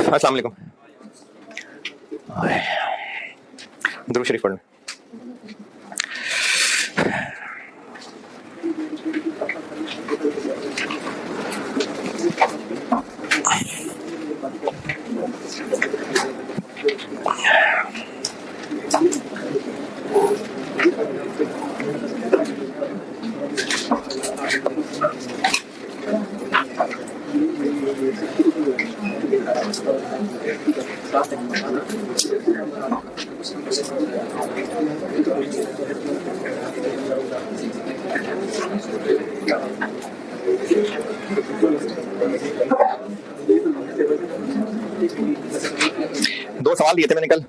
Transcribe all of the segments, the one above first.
अस्सलाम वालेकुम। दुरूद शरीफ पढ़। दो सवाल दिए थे मैंने कल।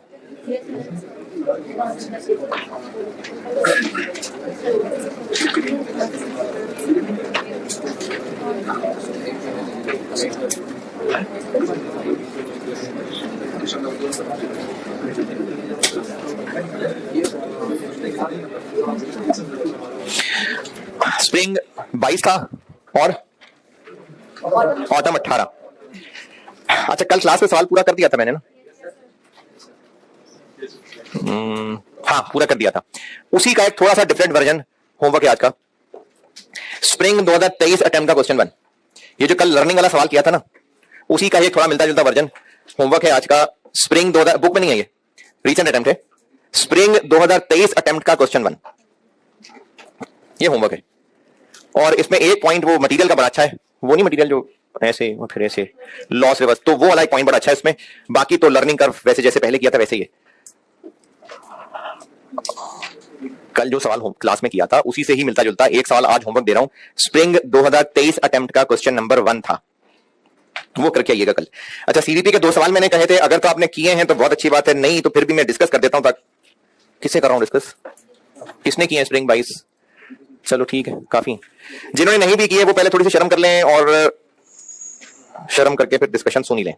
स्प्रिंग 22 था और ऑटम 18। अच्छा, कल क्लास में सवाल पूरा कर दिया था मैंने ना? हाँ, पूरा कर दिया था। उसी का एक थोड़ा सा डिफरेंट वर्जन होमवर्क है आज का। स्प्रिंग 2023 अटेम्प्ट का क्वेश्चन 1। ये जो कल लर्निंग वाला सवाल किया था ना, उसी का ये थोड़ा मिलता जुलता वर्जन होमवर्क है आज का। स्प्रिंग 2000 बुक में नहीं है, ये रीसेंट अटेम्प्ट है। स्प्रिंग 2023 अटेम्प्ट का क्वेश्चन 1 ये होमवर्क है। और इसमें एक पॉइंट वो मटेरियल का बड़ा अच्छा है, वो नहीं मटेरियल जो ऐसे और फिर ऐसे लॉस रिवर्स, तो वो वाला एक पॉइंट बड़ा अच्छा है इसमें। बाकी तो लर्निंग कर्व वैसे जैसे पहले किया था वैसे ही है। कल जो सवाल क्लास में किया था उसी से ही मिलता जुलता एक सवाल आज होमवर्क दे रहा हूं। स्प्रिंग 2023 अटेम्प्ट का क्वेश्चन नंबर 1 था, वो करके आइएगा कल। अच्छा, सीवीपी के 2 सवाल मैंने कहे थे, अगर तो आपने किए हैं तो बहुत अच्छी बात है, नहीं तो फिर भी मैं डिस्कस कर देता हूं। किससे कर रहा हूं डिस्कस? किसने किए स्प्रिंग 22? चलो ठीक है, काफी। जिन्होंने नहीं भी किए वो पहले थोड़ी सी शर्म कर लें और शर्म करके फिर डिस्कशन सुन ही लें।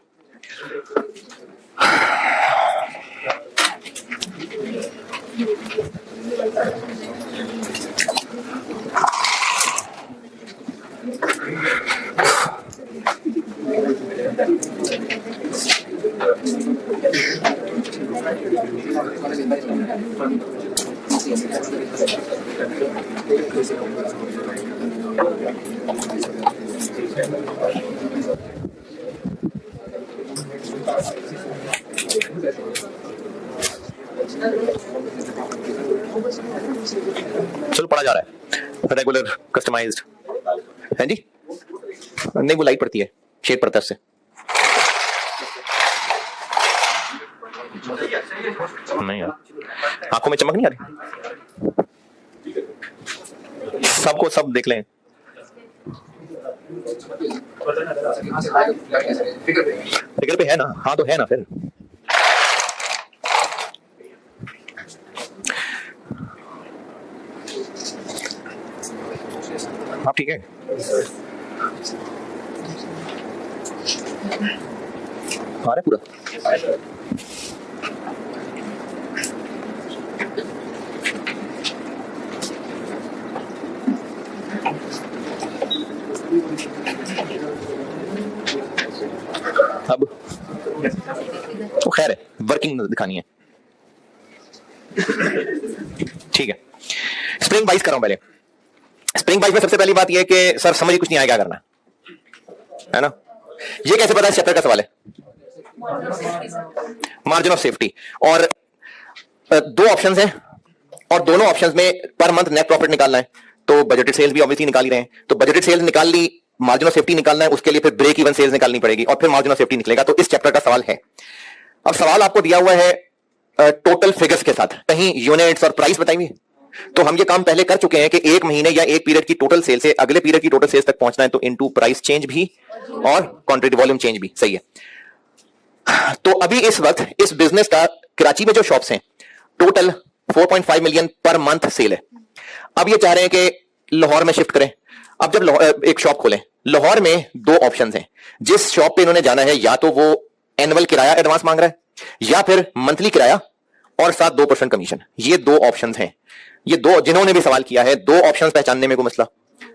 चलो, पढ़ा जा रहा है रेगुलर कस्टमाइज्ड है जी। नहीं, वो लाइट पड़ती है, शेड पड़ता है उससे। नहीं यार, आंखों में चमक नहीं आ रही? सबको सब देख लें। फिगर पे है ना? हाँ तो है ना फिर। हाँ ठीक है। आ रहा है पूरा? अब तो खैर है, वर्किंग दिखानी है। ठीक है, स्प्रिंग 22 कर रहा हूं पहले। स्प्रिंग 22 में सबसे पहली बात यह है कि सर समझ कुछ नहीं आया क्या करना है ना। ये कैसे पता है? चैप्टर का सवाल है, मार्जिन ऑफ सेफ्टी। और 2 ऑप्शंस हैं और दोनों ऑप्शंस में पर मंथ नेट प्रॉफिट निकालना है। तो बजटेड सेल्स भी ऑब्वियसली निकाल ही रहे हैं, तो बजटेड सेल्स निकाल ली, मार्जिन ऑफ सेफ्टी निकालना है, उसके लिए फिर ब्रेक इवन सेल्स निकालनी पड़ेगी और फिर मार्जिन ऑफ सेफ्टी निकलेगा। तो इस चैप्टर का सवाल है। अब सवाल आपको दिया हुआ है टोटल फिगर्स के साथ, कहीं यूनिट्स और प्राइस बताई हुई। तो हम ये काम पहले कर चुके हैं कि एक महीने या एक पीरियड की टोटल सेल से अगले पीरियड की टोटल सेल्स तक पहुंचना है, तो इनटू प्राइस चेंज भी और क्वांटिटी वॉल्यूम चेंज भी। सही है। तो अभी इस वक्त इस बिजनेस का कराची में जो शॉप्स हैं total 4.5 million per month sale है। अब ये चाह रहे हैं कि लाहौर में शिफ्ट करें। अब जब एक शॉप खोलें, लाहौर में 2 ऑप्शंस हैं। जिस शॉप पे इन्होंने जाना है, या तो वो एनुअल किराया एडवांस मांग रहा है या फिर मंथली किराया और साथ 2% कमीशन। ये 2 ऑप्शंस हैं। ये 2 जिन्होंने भी सवाल किया है, 2 ऑप्शंस पहचानने में कोई मसला?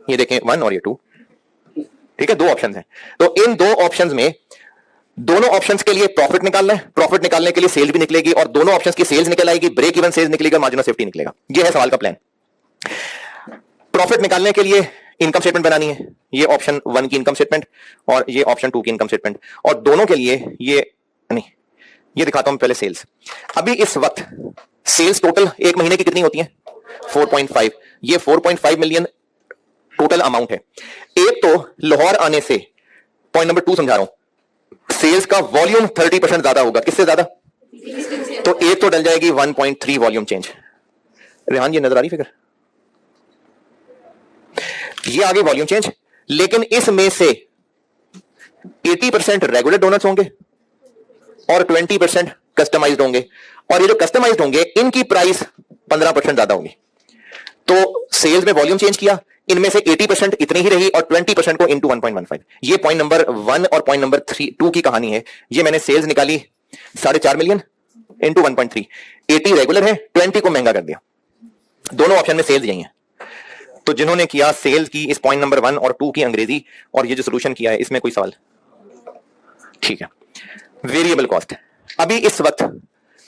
ये देखें 1 और ये 2, ठीक है, 2 ऑप्शंस हैं। तो इन 2 ऑप्शंस में दोनों ऑप्शंस के लिए प्रॉफिट निकालना है, प्रॉफिट निकालने के लिए सेल्स भी निकलेगी और दोनों ऑप्शंस की सेल्स निकल आएगी, ब्रेक इवन सेल्स निकलेगा, मार्जिन ऑफ सेफ्टी निकलेगा। यह है सवाल का प्लान। प्रॉफिट निकालने के लिए इनकम स्टेटमेंट बनानी है, ये ऑप्शन 1 की इनकम स्टेटमेंट और ये ऑप्शन 2 की इनकम स्टेटमेंट, और दोनों के लिए ये दिखाता हूं पहले सेल्स। अभी इस वक्त सेल्स टोटल एक महीने की कितनी होती है? 4.5। ये 4.5 मिलियन टोटल अमाउंट है। एक तो लाहौर आने से, पॉइंट नंबर 2 समझा रहा हूं, सेल्स का वॉल्यूम 30% ज्यादा होगा। किससे ज्यादा? तो एक तो डल जाएगी 1.3 वॉल्यूम चेंज। रेहान, ये नजर आ रही फिगर? ये आगे वॉल्यूम चेंज, लेकिन इसमें से 80% रेगुलर डोनट्स होंगे और 20% कस्टमाइज्ड होंगे, और ये जो कस्टमाइज्ड होंगे इनकी प्राइस 15% ज्यादा होगी। तो सेल्स में वॉल्यूम चेंज किया, इनमें से 80% इतनी ही रही और 20% को इनटू 1.15। ये पॉइंट नंबर 1 और पॉइंट नंबर 2 की कहानी है। ये मैंने सेल्स निकाली 4.5 मिलियन इंटू 1.3, 80 रेगुलर है, 20 को महंगा कर दिया। दोनों ऑप्शन में सेल्स यही है। तो जिन्होंने किया सेल्स की इस पॉइंट नंबर 1 और 2 की अंग्रेजी, और ये जो सोल्यूशन किया है इसमें कोई सवाल? ठीक है। वेरिएबल कॉस्ट, अभी इस वक्त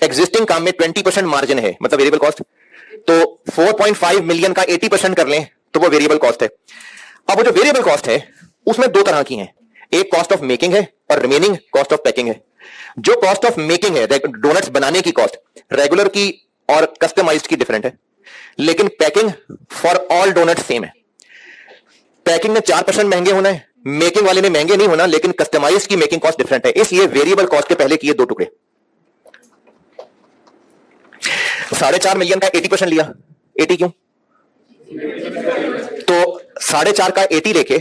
एग्जिस्टिंग काम में 20% मार्जिन है, मतलब वेरिएबल कॉस्ट। तो 4.5 मिलियन का 80% कर लें तो वो वेरिएबल कॉस्ट है। अब वो जो वेरिएबल कॉस्ट है उसमें दो तरह की है, एक कॉस्ट ऑफ मेकिंग है और रिमेनिंग कॉस्ट ऑफ पैकिंग है। जो कॉस्ट ऑफ मेकिंग है, डोनट्स बनाने की कॉस्ट, रेगुलर की और कस्टमाइज्ड की डिफरेंट है, लेकिन packing for all donut same है। पैकिंग में 4% महंगे होना है, मेकिंग वाले में महंगे नहीं होना, लेकिन कस्टमाइज्ड की मेकिंग कॉस्ट डिफरेंट है। इसलिए वेरिएबल कॉस्ट के पहले किए दो टुकड़े। 4.5 मिलियन का 80% लिया। 80 क्यों? तो 4.5 का 80 लेके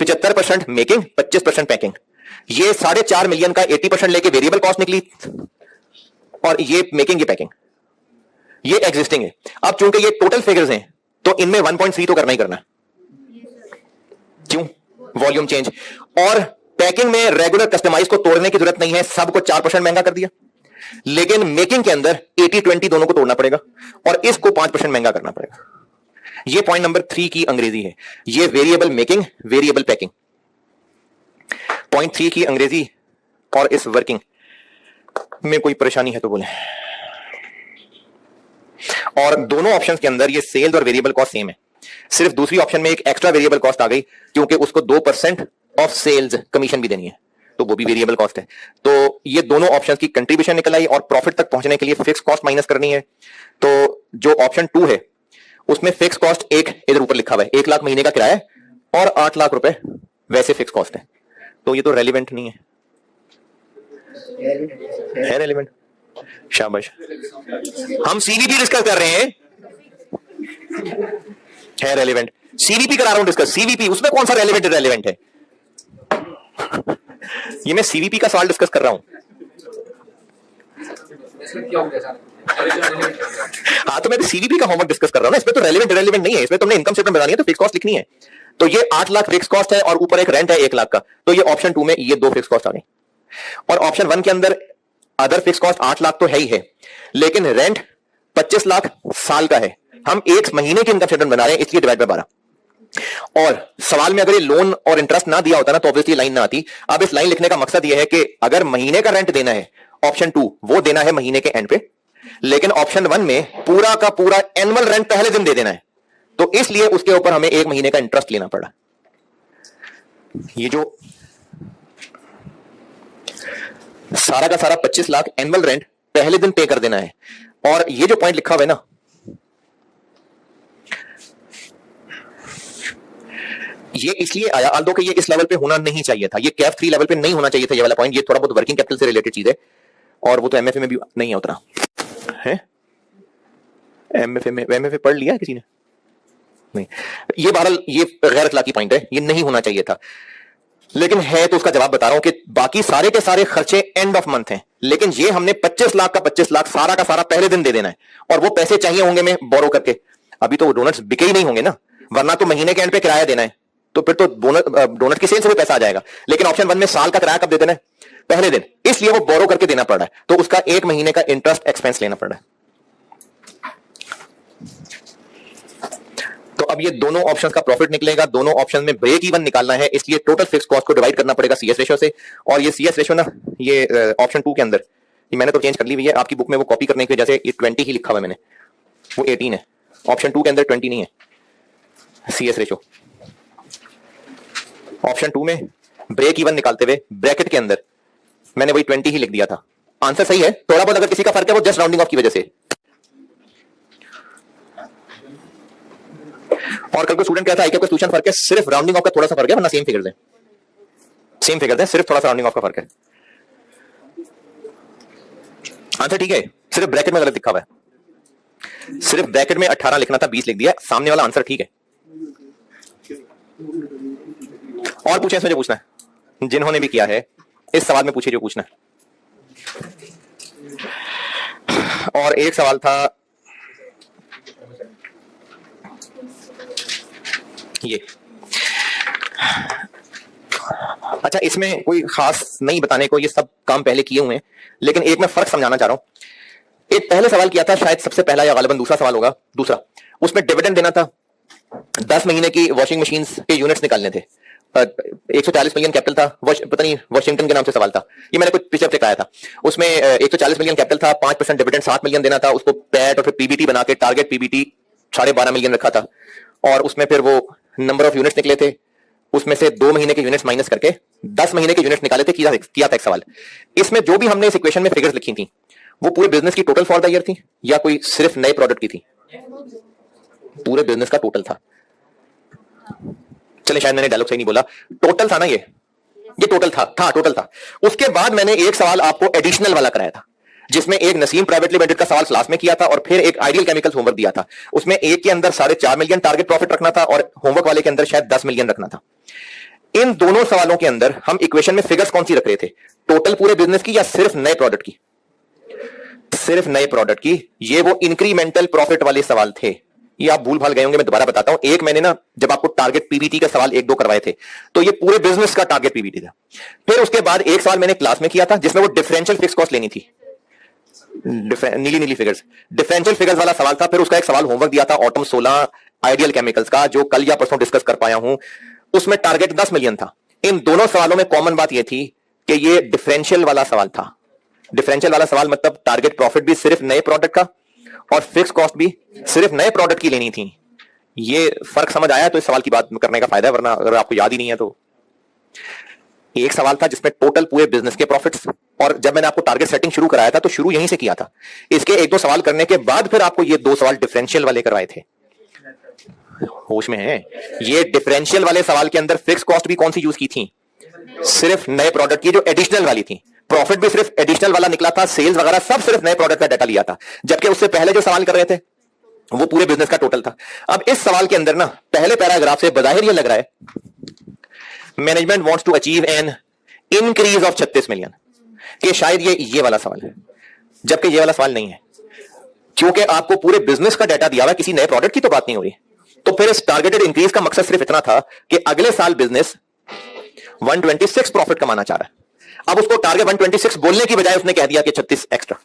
75% मेकिंग, 25% पैकिंग। ये 4.5 मिलियन का 80% लेके वेरिएबल कॉस्ट निकली, और ये मेकिंग, ये पैकिंग, ये एग्जिस्टिंग है। अब चूंकि ये टोटल फिगर्स हैं तो इनमें 1.3 तो करना ही करना। क्यों? Volume change. और पैकिंग में रेगुलर कस्टमाइज को तोड़ने की जरूरत नहीं है, सबको 4% महंगा कर दिया। लेकिन मेकिंग के अंदर 80-20 दोनों को तोड़ना पड़ेगा और इसको 5% महंगा करना पड़ेगा। यह पॉइंट नंबर 3 की अंग्रेजी है। यह variable making, variable packing. Point 3 की अंग्रेजी और इस वर्किंग में कोई परेशानी है तो बोलें। और दोनों ऑप्शंस के अंदर ये सेल्स और वेरिएबल कॉस्ट सेम है, सिर्फ दूसरी ऑप्शन में एक एक्स्ट्रा वेरिएबल कॉस्ट आ गई क्योंकि उसको 2% ऑफ सेल्स कमीशन भी देनी है, तो वो भी वेरिएबल कॉस्ट है। तो ये दोनों ऑप्शंस की कंट्रीब्यूशन निकल आई और प्रॉफिट तक पहुंचने के लिए फिक्स कॉस्ट माइनस करनी है। तो जो ऑप्शन 2 है उसमें फिक्स कॉस्ट एक इधर ऊपर लिखा हुआ है, 1 लाख महीने का किराया और 8 लाख रुपए वैसे फिक्स कॉस्ट है। तो ये तो रेलिवेंट नहीं है। रेलिवेंट? शाबाश, हम सीवीपी डिस्कस कर रहे हैं, है रेलिवेंट। सीवीपी करा रहा हूं डिस्कस, सीवीपी, उसमें कौन सा रेलिवेंट है? ये मैं सीवीपी का सवाल डिस्कस कर रहा हूं। हाँ, तो मैं सीवीपी का होमवर्क डिस्कस कर रहा हूं ना, इसमें तो रेलिवेंट नहीं है। इसमें तुमने इनकम स्टेटमेंट बनानी है तो फिक्स कॉस्ट लिखनी है। तो ये 8 लाख फिक्स कॉस्ट है और ऊपर एक रेंट है 1 लाख का। तो ये ऑप्शन 2 में ये दो फिक्स कॉस्ट आ गई। और ऑप्शन 1 के अंदर अदर फिक्स कॉस्ट 8 लाख तो है ही है, लेकिन रेंट 25 लाख साल का है। हम एक महीने की इनकम स्टेटमेंट बना रहे हैं, इसलिए डिवाइड बाय 12। और सवाल में अगर ये लोन और इंटरेस्ट ना दिया होता ना तो ऑब्वियसली लाइन ना आती। अब इस लाइन लिखने का मकसद यह है कि अगर महीने का रेंट देना है, ऑप्शन 2 वो देना है महीने के एंड पे, लेकिन ऑप्शन 1 में पूरा का पूरा एनुअल रेंट पहले दिन दे देना है, तो इसलिए उसके ऊपर हमें एक महीने का इंटरेस्ट लेना पड़ा। ये जो सारा का सारा 25 लाख एनुअल रेंट पहले दिन पे कर देना है। और ये जो पॉइंट लिखा हुआ है ना, ये इसलिए आया आल्दो कि ये इस लेवल पे होना नहीं चाहिए था, ये कैफ 3 लेवल पे नहीं होना चाहिए था ये वाला पॉइंट। ये थोड़ा बहुत वर्किंग कैपिटल से रिलेटेड चीज है और वो तो एमएफए में भी नहीं है उतना है। एमएफए पढ़ लिया है किसी ने? नहीं। ये बहरहाल ये गैर अखलाकी पॉइंट है, ये नहीं होना चाहिए था, लेकिन है तो उसका जवाब बता रहा हूं कि बाकी सारे के सारे खर्चे एंड ऑफ मंथ हैं, लेकिन ये हमने 25 लाख का 25 लाख सारा का सारा पहले दिन दे देना है। और वो पैसे चाहिए होंगे मैं बोरो करके, अभी तो डोनट्स बिके ही नहीं होंगे ना, वरना तो महीने के एंड पे किराया देना है, तो फिर तो डोनट की सेल से भी पैसा आ जाएगा। लेकिन ऑप्शन 1 में साल का किराया कब दे देना है? पहले दिन, इसलिए वो बोरो करके देना पड़ रहा है, तो उसका एक महीने का इंटरेस्ट एक्सपेंस लेना पड़ रहा है। तो अब ये दोनों ऑप्शंस का प्रॉफिट निकलेगा, दोनों ऑप्शन में ब्रेक इवन निकालना है, इसलिए टोटल फिक्स कॉस्ट को डिवाइड करना पड़ेगा सीएस रेशियो से। और ये सीएस रेशियो ना, ये ऑप्शन 2 के अंदर, ये मैंने तो चेंज कर ली हुई है, आपकी बुक में वो कॉपी करने की वजह से ये 20 ही लिखा हुआ है मैंने, वो 18 है। ऑप्शन 2 के अंदर 20 नहीं है सीएस रेशियो। ऑप्शन 2 में ब्रेक इवन निकालते हुए ब्रैकेट के अंदर मैंने वही 20 ही लिख दिया था। आंसर सही है, थोड़ा बहुत अगर किसी का फर्क है वो जस्ट राउंडिंग ऑफ की वजह से। और कल को स्टूडेंट कहता है कि क्वेश्चन फर्क है, सिर्फ राउंडिंग ऑफ का थोड़ा सा फर्क है, वरना सेम फिगर्स है, सेम फिगर्स है, सिर्फ थोड़ा सा राउंडिंग ऑफ का फर्क है। आंसर ठीक है, सिर्फ ब्रैकेट में गलत लिखा हुआ है, सिर्फ ब्रैकेट में 18 लिखना था, 20 लिख दिया, सामने वाला आंसर ठीक है। और पूछे, इसमें जो पूछना है, जिन्होंने भी किया है इस सवाल में पूछे जो पूछना है। और एक सवाल था ये, अच्छा इसमें कोई खास नहीं बताने को, ये सब काम पहले किए हुए हैं, लेकिन एक मैं फर्क समझाना चाह रहा हूं। एक पहले सवाल किया था, शायद सबसे पहला या गालिबन दूसरा सवाल होगा, दूसरा, उसमें डिविडेंड देना था, 10 महीने की वॉशिंग मशीन के यूनिट्स निकालने थे, 140 मिलियन कैपिटल था, पता नहीं वाशिंगटन के नाम से सवाल था, ये मैंने कुछ पिछले हफ्ते कराया था। उसमें 140 मिलियन कैपिटल था, 5% डिविडेंड 7 मिलियन देना था, उसको पैट और फिर पीबीटी बना के टारगेट पीबीटी 12.5 मिलियन रखा था, और उसमें फिर वो नंबर ऑफ यूनिट्स निकले थे, उसमें से 2 महीने के यूनिट्स माइनस करके 10 महीने के यूनिट्स निकाले थे, किया था एक सवाल। इसमें जो भी हमने इस इक्वेशन में फिगर्स लिखी थी वो पूरे बिजनेस की टोटल फॉर द ईयर थी या कोई सिर्फ नए प्रोडक्ट की थी? पूरे बिजनेस का टोटल था। चले शायद मैंने डायलॉग सही नहीं बोला, टोटल था ना, ये टोटल था टोटल था। उसके बाद मैंने एक सवाल आपको एडिशनल वाला कराया था, जिसमें एक नसीम प्राइवेट लिमिटेड का सवाल क्लास में किया था, और फिर एक आइडियल केमिकल्स होमवर्क दिया था। उसमें एक के अंदर 4.5 मिलियन टारगेट प्रॉफिट रखना था और होमवर्क वाले के अंदर शायद 10 मिलियन रखना था। इन दोनों सवालों के अंदर हम इक्वेशन में फिगर्स कौन सी रख रहे थे, टोटल पूरे बिजनेस की या सिर्फ नए प्रोडक्ट की? सिर्फ नए प्रोडक्ट की। ये वो इंक्रीमेंटल प्रॉफिट वाले सवाल थे, ये आप भूल भाल गए होंगे, मैं दोबारा बताता हूं। एक मैंने ना जब आपको टारगेट पीबीटी का सवाल 1-2 करवाए थे, तो ये पूरे बिजनेस का टारगेट पीबीटी था। फिर उसके बाद एक सवाल मैंने क्लास में किया था जिसमें वो डिफरेंशियल फिक्स कॉस्ट लेनी थी, नीली फिगर्स, डिफरेंशियल फिगर्स वाला सवाल था। फिर उसका एक सवाल होमवर्क दिया था ऑटम 16 आइडियल केमिकल्स का, जो कल या परसों डिस्कस कर पाया हूं, उसमें टारगेट 10 मिलियन था। इन दोनों सवालों में कॉमन बात यह थी कि ये डिफरेंशियल वाला सवाल था। डिफरेंशियल वाला सवाल मतलब टारगेट प्रॉफिट भी सिर्फ नए प्रोडक्ट का और फिक्स कॉस्ट भी सिर्फ नए प्रोडक्ट की लेनी थी। ये फर्क समझ आया तो इस सवाल की बात करने का फायदा है, वरना अगर आपको याद ही नहीं है तो। एक सवाल था जिसमें टोटल पूरे बिजनेस के प्रॉफिट्स, और जब मैंने आपको टारगेट सेटिंग शुरू कराया था तो शुरू यहीं से किया था। इसके 1-2 सवाल करने के बाद फिर आपको ये 2 सवाल डिफरेंशियल वाले करवाए थे। होश में है? ये डिफरेंशियल वाले सवाल के अंदर फिक्स कॉस्ट भी कौन सी यूज की थी? सिर्फ नए प्रोडक्ट की, जो एडिशनल वाली थी। प्रॉफिट भी सिर्फ एडिशनल वाला निकला था, सेल्स वगैरह सब सिर्फ नए प्रोडक्ट का डाटा लिया था। जबकि उससे पहले जो सवाल कर रहे थे वो पूरे बिजनेस का टोटल था। अब इस सवाल के अंदर ना पहले पैराग्राफ से बजाहिर ये लग रहा है management wants to achieve an increase of 36 million, कि शायद ये वाला सवाल है, जबकि ये वाला सवाल नहीं है, क्योंकि आपको पूरे बिजनेस का डाटा दिया हुआ है, किसी नए प्रोडक्ट की तो बात नहीं हो रही। तो फिर इस टारगेटेड इंक्रीज का मकसद सिर्फ इतना था कि अगले साल बिजनेस 126 प्रॉफिट कमाना चाह रहा है। अब उसको टारगेट 126 बोलने की बजाय उसने कह दिया कि 36 एक्स्ट्रा,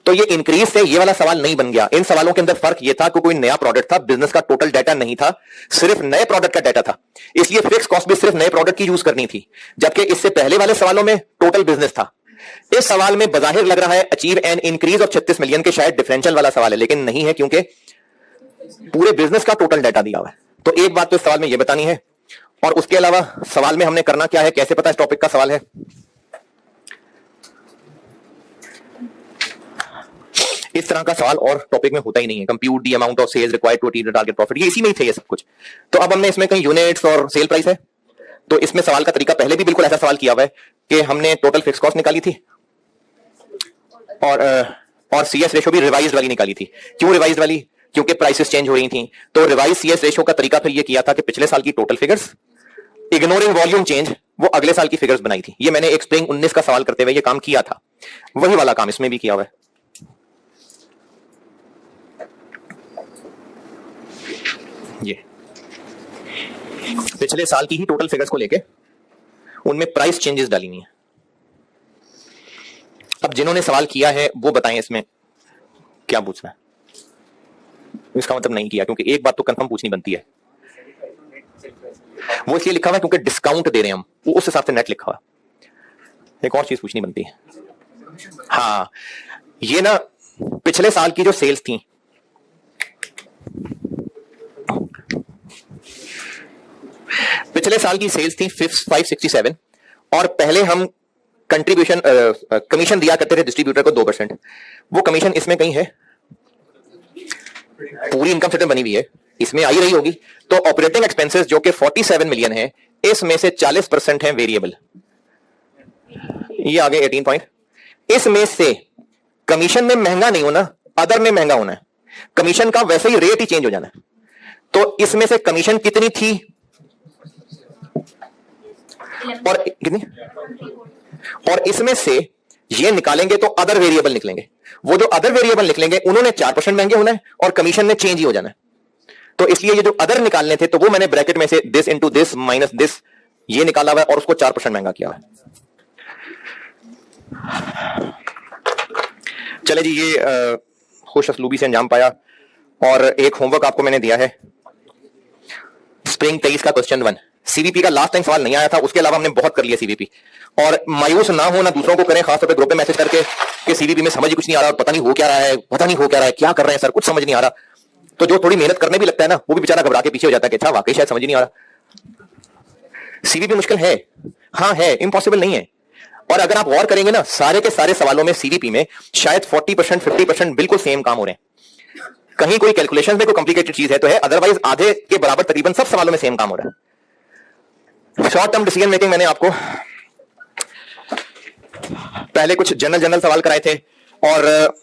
तो ये इंक्रीज से ये वाला सवाल नहीं बन गया। इन सवालों के अंदर फर्क ये था कि कोई नया प्रोडक्ट था, बिजनेस का टोटल डाटा नहीं था, सिर्फ नए प्रोडक्ट का डाटा था, इसलिए फिक्स कॉस्ट भी सिर्फ नए प्रोडक्ट की यूज करनी थी। जबकि इससे पहले वाले सवालों में टोटल बिजनेस था। इस सवाल में बजाहिर लग रहा है achieve an increase of 36 million के शायद डिफरेंशियल वाला सवाल है, लेकिन नहीं है, क्योंकि पूरे बिजनेस का टोटल डाटा दिया हुआ है। तो एक बात तो इस सवाल में यह बतानी है, और उसके अलावा सवाल में हमने करना क्या है, कैसे पता इस टॉपिक का सवाल है? इस तरह का सवाल और टॉपिक में होता ही नहीं है। Compute the amount of sales required to achieve the target profit, ये इसी में ही थे ये सब कुछ। तो अब हमने इसमें कहीं यूनिट्स और सेल प्राइस है, तो इसमें सवाल का तरीका पहले भी बिल्कुल ऐसा सवाल किया हुआ है कि हमने टोटल फिक्स कॉस्ट निकाली थी और सीएस रेशो भी रिवाइज्ड वाली निकाली थी। क्यों रिवाइज्ड वाली? क्योंकि प्राइसेस चेंज हो रही थी। तो रिवाइज सीएस रेशो का तरीका फिर ये किया था कि पिछले साल की total figures ignoring volume change, वो अगले साल की फिगर्स बनाई थी। ये मैंने एक स्प्रिंग 19 का सवाल करते हुए ये काम किया था, वही वाला काम इसमें भी किया हुआ है। ये पिछले साल की ही टोटल फिगर्स को लेके उनमें प्राइस चेंजेस डाली हुई है। अब जिन्होंने सवाल किया है वो बताएं इसमें क्या पूछना है। इसका मतलब नहीं किया, क्योंकि एक बात तो कंफर्म पूछनी बनती है। वो इसलिए लिखा हुआ है क्योंकि डिस्काउंट दे रहे हैं हम, वो उस हिसाब से नेट लिखा हुआ। एक और चीज पूछनी बनती है। हाँ, ये ना पिछले साल की जो सेल्स थी, पिछले साल की सेल्स थी 567, और पहले हम कंट्रीब्यूशन कमीशन दिया करते थे डिस्ट्रीब्यूटर को 2%। वो कमीशन इसमें कहीं है? पूरी इनकम स्टेटमेंट बनी हुई है, इसमें आई रही होगी। तो ऑपरेटिंग एक्सपेंसेस जो कि 47 मिलियन है, इसमें से 40% है वेरिएबल, ये आगे 18 पॉइंट। इसमें से कमीशन में महंगा नहीं होना, अदर में महंगा होना है। कमीशन का वैसे ही रेट ही चेंज हो जाना है। तो इसमें से कमीशन कितनी थी और कितनी, और इसमें से ये निकालेंगे तो अदर वेरिएबल निकलेंगे। वो जो अदर वेरिएबल निकलेंगे उन्होंने 4% महंगे होना है और कमीशन में चेंज ही हो जाना है। तो इसलिए ये जो अदर निकालने थे तो वो मैंने ब्रैकेट में से this into this minus this ये निकाला हुआ है और उसको 4% महंगा किया है। चले जी, ये खुश असलूबी से अंजाम पाया। और एक होमवर्क आपको मैंने दिया है, स्प्रिंग 23 का क्वेश्चन 1। सीवीपी का लास्ट टाइम सवाल नहीं आया था, उसके अलावा हमने बहुत कर लिया सीवीपी। और मायूस ना हो, ना दूसरों को करें, खासतौर पे ग्रुप में मैसेज करके कि सीवीपी में समझ ही कुछ नहीं आ रहा, पता नहीं हो क्या रहा है, पता नहीं हो क्या रहा है, क्या कर रहे हैं सर, कुछ समझ नहीं आ रहा। तो जो थोड़ी मेहनत करने भी लगता है ना, वो भी बेचारा घबरा के पीछे हो जाता है कि अच्छा वाकई शायद समझ ही नहीं आ रहा। सीवीपी मुश्किल है, हाँ है, इम्पॉसिबल नहीं है। और अगर आप गौर करेंगे ना, सारे के सारे सवालों में सीवीपी में शायद 40% 50% बिल्कुल सेम काम हो रहे हैं। कहीं कोई कैलकुलेशन में कोई कॉम्प्लिकेटेड चीज है तो है, अदरवाइज आधे के बराबर तकरीबन सब सवालों में सेम काम हो रहा है। शॉर्ट टर्म डिसीजन मेकिंग मैंने आपको पहले कुछ जनरल सवाल कराए थे, और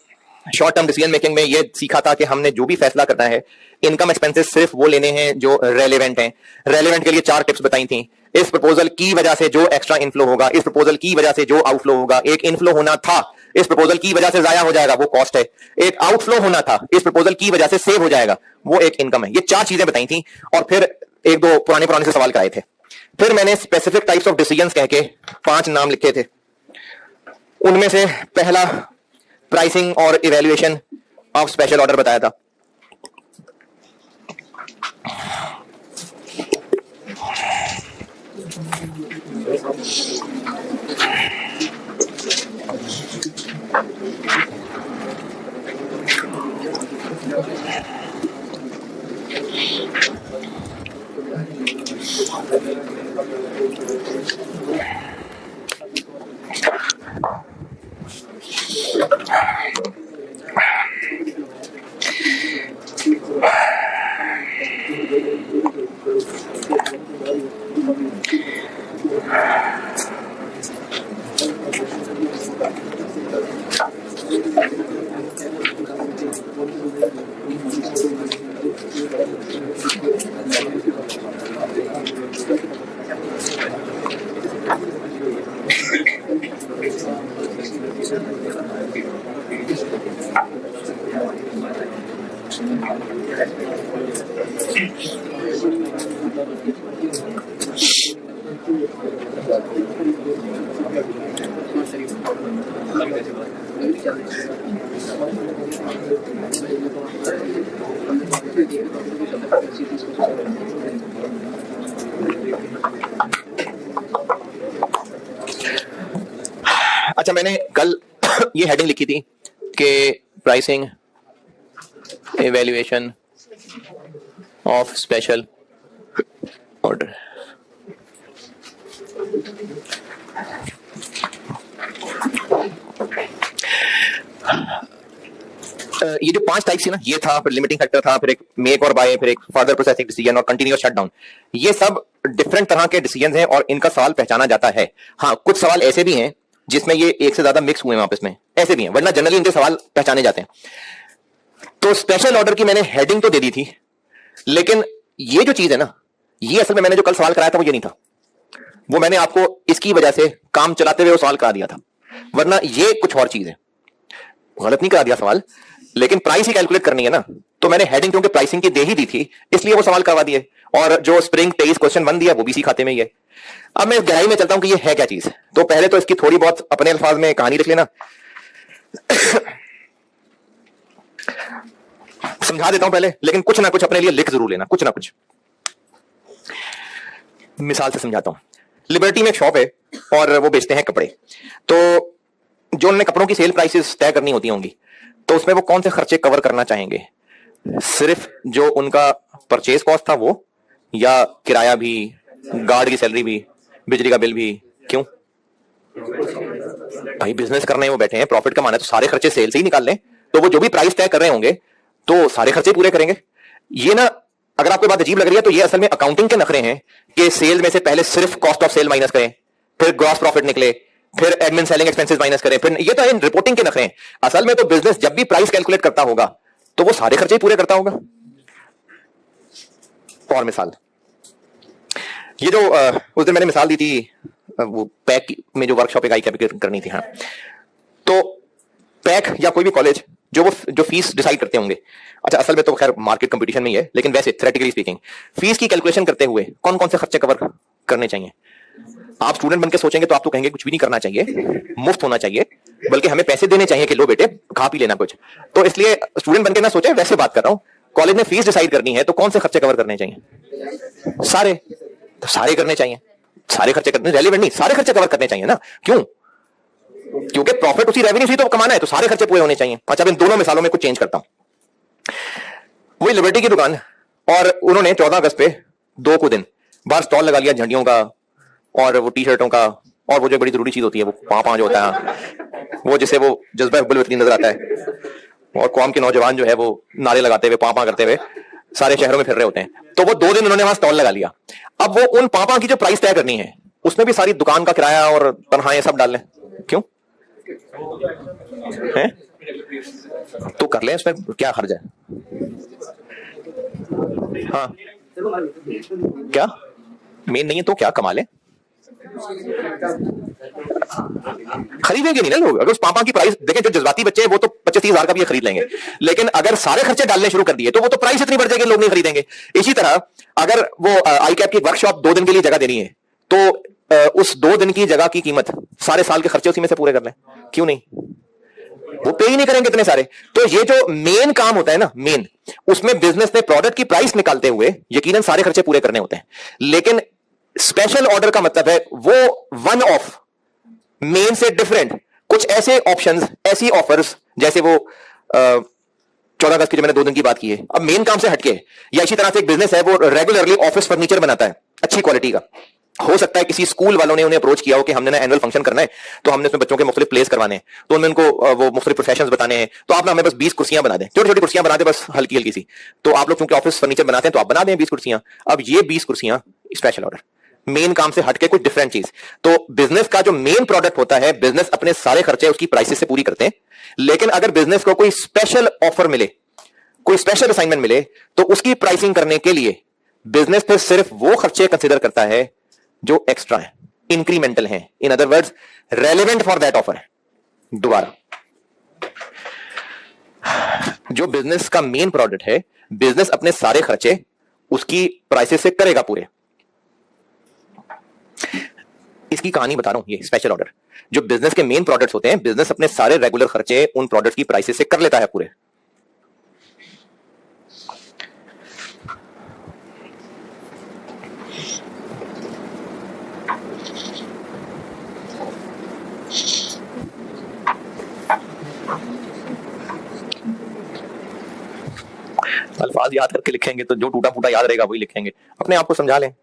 शॉर्ट टर्म डिसीजन मेकिंग में ये सीखा था कि हमने जो भी फैसला करना है, इनकम एक्सपेंसेस सिर्फ वो लेने हैं जो रेलेवेंट हैं। रेलेवेंट के लिए 4 टिप्स बताई थी। इस प्रपोजल की वजह से जो एक्स्ट्रा इनफ्लो होगा, इस प्रपोजल की वजह से जो आउटफ्लो होगा, एक इनफ्लो होना था, इस प्रपोजल की वजह से जाया हो जाएगा, वो कॉस्ट है। एक आउटफ्लो होना था, इस प्रपोजल की वजह से सेव हो जाएगा, वो एक इनकम है। ये 4 चीजें बताई थी, और फिर 1-2 पुराने से सवाल कराए थे। फिर मैंने स्पेसिफिक टाइप्स ऑफ डिसीजंस कह के 5 नाम लिखे थे। उनमें से पहला प्राइसिंग और इवैल्यूएशन ऑफ स्पेशल ऑर्डर बताया था। अच्छा, मैंने कल ये हेडिंग लिखी थी कि pricing evaluation of special order. ये जो 5 टाइप्स थी ना, ये था, फिर लिमिटिंग फैक्टर था, फिर एक मेक और बाय, फिर एक फर्दर प्रोसेसिंग डिसीजन और कंटिन्यूअस शटडाउन। ये सब डिफरेंट तरह के डिसीजन हैं और इनका सवाल पहचाना जाता है। हाँ, कुछ सवाल ऐसे भी हैं जिसमें ये एक से ज्यादा मिक्स हुए हैं आपस में, ऐसे भी हैं, वरना जनरली इनके सवाल पहचाने जाते हैं। तो स्पेशल ऑर्डर की मैंने हेडिंग तो दे दी थी, लेकिन ये जो चीज है ना, ये असल में मैंने जो कल सवाल कराया था वो ये नहीं था। वो मैंने आपको इसकी वजह से काम चलाते हुए वो सवाल करा दिया था, वरना ये कुछ और चीज है। गलत नहीं करा दिया सवाल, लेकिन प्राइस ही कैलकुलेट करनी है ना, तो मैंने हेडिंग क्योंकि प्राइसिंग की दे ही दी थी, इसलिए वो सवाल करवा दिए। और जो स्प्रिंग 23 क्वेश्चन 1 दिया वो भी इसी खाते में ही है। अब मैं गहराई में चलता हूं कि ये है क्या चीज। तो पहले तो इसकी थोड़ी बहुत अपने अल्फाज में कहानी लिख लेना। समझा देता हूं पहले, लेकिन कुछ ना कुछ अपने लिए लिख जरूर लेना, कुछ ना कुछ। मिसाल से समझाता हूं। लिबर्टी में एक शॉप है और वो बेचते हैं कपड़े। तो जो उन्होंने कपड़ों की सेल प्राइसेस तय करनी होती होंगी, तो उसमें वो कौन से खर्चे कवर करना चाहेंगे? सिर्फ जो उनका परचेज कॉस्ट था वो, या किराया भी, गार्ड की सैलरी भी, बिजली का बिल भी? क्यों भाई? बिजनेस करने वो बैठे हैं, प्रॉफिट कमाना है, तो सारे खर्चे सेल से ही निकाल लें। तो वो जो भी प्राइस तय कर रहे होंगे तो सारे खर्चे पूरे करेंगे। ये ना, अगर आपको बात अजीब लग रही है तो ये असल में अकाउंटिंग के नखरे हैं कि सेल में से पहले सिर्फ कॉस्ट ऑफ सेल माइनस करें, फिर ग्रॉस प्रॉफिट निकले, फिर एडमिन सेलिंग एक्सपेंसेस माइनस करें, फिर ये तो है रिपोर्टिंग के नखरे हैं। असल में तो बिजनेस जब भी प्राइस कैलकुलेट करता होगा तो वो सारे खर्चे पूरे करता होगा। और मिसाल, ये जो उस दिन मैंने मिसाल दी थी, वो पैक में जो वर्कशॉप एक आई करनी थी। हाँ, तो पैक या कोई भी कॉलेज जो फीस डिसाइड करते होंगे, अच्छा असल में तो खैर मार्केट कंपटीशन में ही है, लेकिन वैसे थ्योरेटिकली स्पीकिंग फीस की कैलकुलेशन करते हुए कौन कौन से खर्चे कवर करने चाहिए? आप स्टूडेंट बनकर सोचेंगे तो आप तो कहेंगे कुछ भी नहीं करना चाहिए, मुफ्त होना चाहिए, बल्कि हमें पैसे देने चाहिए कि लो बेटे खा पी लेना कुछ। तो इसलिए स्टूडेंट बनकर ना सोचे, वैसे बात कर रहा हूं। कॉलेज में फीस डिसाइड करनी है तो कौन से खर्चे कवर करने चाहिए? सारे। तो सारे करने चाहिए, सारे खर्चे करने, रेलेवेंट नहीं, सारे खर्चे कवर करने चाहिए ना। क्यों? क्योंकि प्रॉफिट उसी रेवेन्यू से तो कमाना है, तो सारे खर्चे पूरे होने चाहिए। अच्छा, इन दोनों मिसालों में कुछ चेंज करता हूं। वही लिबर्टी की दुकान, और उन्होंने 14 अगस्त पे 2 को दिन बाहर स्टॉल लगा लिया झंडियों का और वो टी शर्टों का, और वो जो बड़ी जरूरी चीज होती है वो पापा जो होता है, वो जिसे वो जज्बा हुब्बुल वतनी नजर आता है, और कौम के नौजवान जो है वो नारे लगाते हुए पापा करते हुए सारे शहरों में फिर रहे होते हैं। तो वो 2 दिन उन्होंने वहां स्टॉल लगा लिया। अब वो उन पापा की जो प्राइस तय करनी है उसमें भी सारी दुकान का किराया और तनख्वाहें सब डाल लें। क्यों है? तो कर ले, उसमें क्या हर्ज है? हाँ, क्या मेन नहीं है तो क्या कमा ले? खरीदेंगे नहीं ना लोग। अगर उस पापा की प्राइस देखें, जो जज्बाती बच्चे हैं वो तो 25-30 हजार का भी खरीद लेंगे, लेकिन अगर सारे खर्चे डालने शुरू कर दिए तो वो तो प्राइस इतनी बढ़ जाएगी लोग नहीं खरीदेंगे। इसी तरह अगर वो आई कैप की वर्कशॉप 2 दिन के लिए जगह देनी है तो उस 2 दिन की जगह की कीमत सारे साल के खर्चे उसी में से पूरे कर लें। क्यों नहीं? वो पे ही नहीं करेंगे इतने सारे। तो ये जो मेन काम होता है ना, मेन, उसमें बिजनेस ने प्रोडक्ट की प्राइस निकालते हुए यकीनन सारे खर्चे पूरे करने होते हैं। लेकिन स्पेशल ऑर्डर का मतलब है वो वन ऑफ, मेन से डिफरेंट कुछ ऐसे ऑप्शंस, ऐसी ऑफर्स, जैसे वो 14 अगस्त की जो मैंने 2 दिन की बात की है, अब मेन काम से हटके। या इसी तरह से एक बिजनेस है वो रेगुलरली ऑफिस फर्नीचर बनाता है अच्छी क्वालिटी का। हो सकता है किसी स्कूल वालों ने उन्हें अप्रोच किया हो कि हमने ना एनुअल फंक्शन करना है, तो हमने उसमें बच्चों के मुख्तलिफ प्लेस करवाने हैं, तो उन्होंने उनको वो मुख्तलिफ प्रोफेशंस बताने हैं, तो आप ना हमें बस 20 कुर्सियां बना दें, छोटी छोटी कुर्सियां बना दें, बस हल्की हल्की सी। तो आप लोग चूंकि ऑफिस फर्नीचर बनाते हैं तो आप बना दें 20 कुर्सियां। अब ये 20 कुर्सियां स्पेशल ऑर्डर, मेन काम से हटके कुछ डिफरेंट चीज। तो बिजनेस का जो मेन प्रोडक्ट होता है, बिजनेस अपने सारे खर्चे उसकी प्राइसेस से पूरी करते हैं। लेकिन अगर बिजनेस को कोई स्पेशल ऑफर मिले, कोई स्पेशल असाइनमेंट मिले, तो उसकी प्राइसिंग करने के लिए बिजनेस फिर सिर्फ वो खर्चे कंसीडर करता है जो एक्स्ट्रा है, इंक्रीमेंटल है, in other words relevant for that offer है। दोबारा, जो बिजनेस का मेन प्रोडक्ट है, बिजनेस अपने सारे खर्चे उसकी प्राइसेस से करेगा पूरे। इसकी कहानी बता रहा हूं, ये स्पेशल ऑर्डर। जो बिजनेस के मेन प्रोडक्ट्स होते हैं, बिजनेस अपने सारे रेगुलर खर्चे उन प्रोडक्ट्स की प्राइसेस से कर लेता है पूरे। अल्फाज याद करके लिखेंगे तो जो टूटा फूटा याद रहेगा वही लिखेंगे, अपने आप को समझा लें।